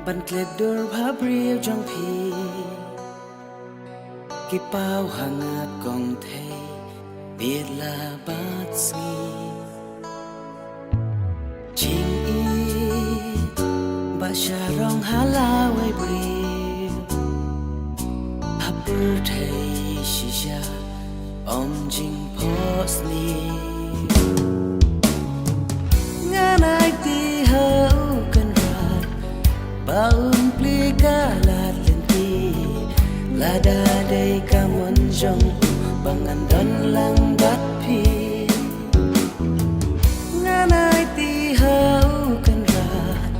ban kledur bhabriu jong phi ki pau hangat kong thei biết là bát si ching i ba sha rong hala wai briu hapur thei shisha om jing pos ni nganai ti hau kan rat baum pli ka lat len ti lada dei kamon jong bangan don lang bat pi nganai ti hau kan rat